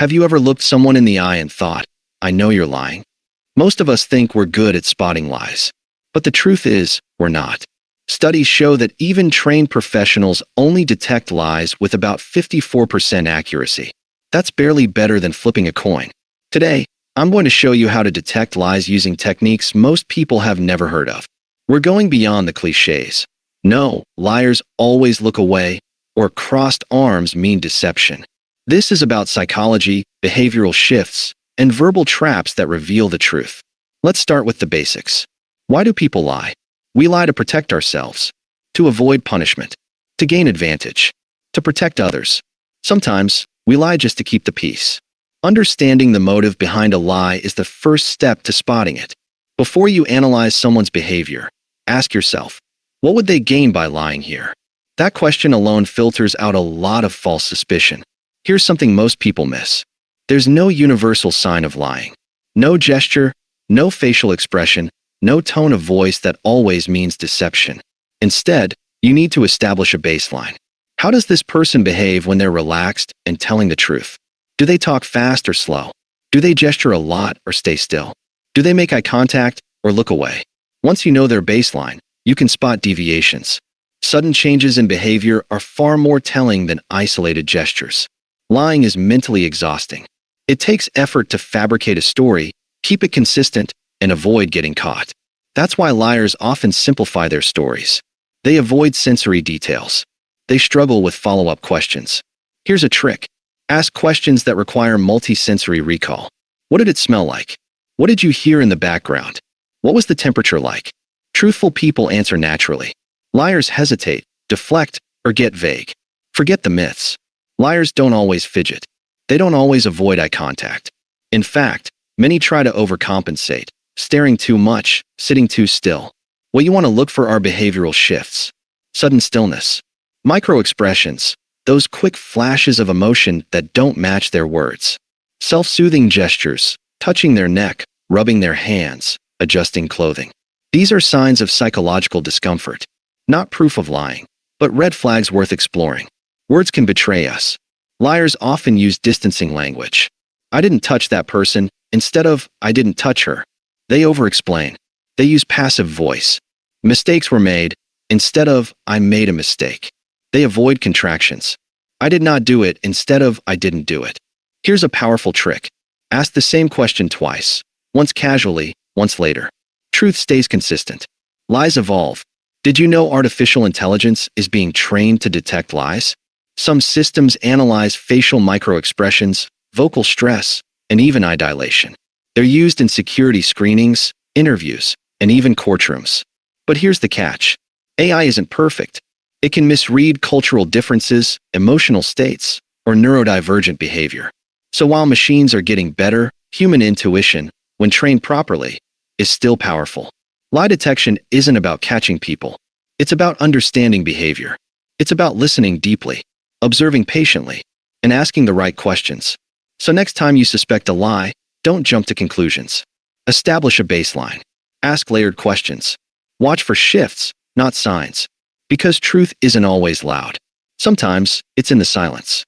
Have you ever looked someone in the eye and thought, I know you're lying? Most of us think we're good at spotting lies. But the truth is, we're not. Studies show that even trained professionals only detect lies with about 54% accuracy. That's barely better than flipping a coin. Today, I'm going to show you how to detect lies using techniques most people have never heard of. We're going beyond the cliches. No, liars always look away, or crossed arms mean deception. This is about psychology, behavioral shifts, and verbal traps that reveal the truth. Let's start with the basics. Why do people lie? We lie to protect ourselves, to avoid punishment, to gain advantage, to protect others. Sometimes, we lie just to keep the peace. Understanding the motive behind a lie is the first step to spotting it. Before you analyze someone's behavior, ask yourself, what would they gain by lying here? That question alone filters out a lot of false suspicion. Here's something most people miss. There's no universal sign of lying. No gesture, no facial expression, no tone of voice that always means deception. Instead, you need to establish a baseline. How does this person behave when they're relaxed and telling the truth? Do they talk fast or slow? Do they gesture a lot or stay still? Do they make eye contact or look away? Once you know their baseline, you can spot deviations. Sudden changes in behavior are far more telling than isolated gestures. Lying is mentally exhausting. It takes effort to fabricate a story, keep it consistent, and avoid getting caught. That's why liars often simplify their stories. They avoid sensory details. They struggle with follow-up questions. Here's a trick. Ask questions that require multi-sensory recall. What did it smell like? What did you hear in the background? What was the temperature like? Truthful people answer naturally. Liars hesitate, deflect, or get vague. Forget the myths. Liars don't always fidget. They don't always avoid eye contact. In fact, many try to overcompensate, staring too much, sitting too still. What you want to look for are behavioral shifts. Sudden stillness. Microexpressions. Those quick flashes of emotion that don't match their words. Self-soothing gestures, touching their neck, rubbing their hands, adjusting clothing. These are signs of psychological discomfort. Not proof of lying, but red flags worth exploring. Words can betray us. Liars often use distancing language. I didn't touch that person, instead of, I didn't touch her. They over-explain. They use passive voice. Mistakes were made, instead of, I made a mistake. They avoid contractions. I did not do it, instead of, I didn't do it. Here's a powerful trick. Ask the same question twice. Once casually, once later. Truth stays consistent. Lies evolve. Did you know artificial intelligence is being trained to detect lies? Some systems analyze facial microexpressions, vocal stress, and even eye dilation. They're used in security screenings, interviews, and even courtrooms. But here's the catch. AI isn't perfect. It can misread cultural differences, emotional states, or neurodivergent behavior. So while machines are getting better, human intuition, when trained properly, is still powerful. Lie detection isn't about catching people. It's about understanding behavior. It's about listening deeply, observing patiently, and asking the right questions. So next time you suspect a lie, don't jump to conclusions. Establish a baseline. Ask layered questions. Watch for shifts, not signs. Because truth isn't always loud. Sometimes, it's in the silence.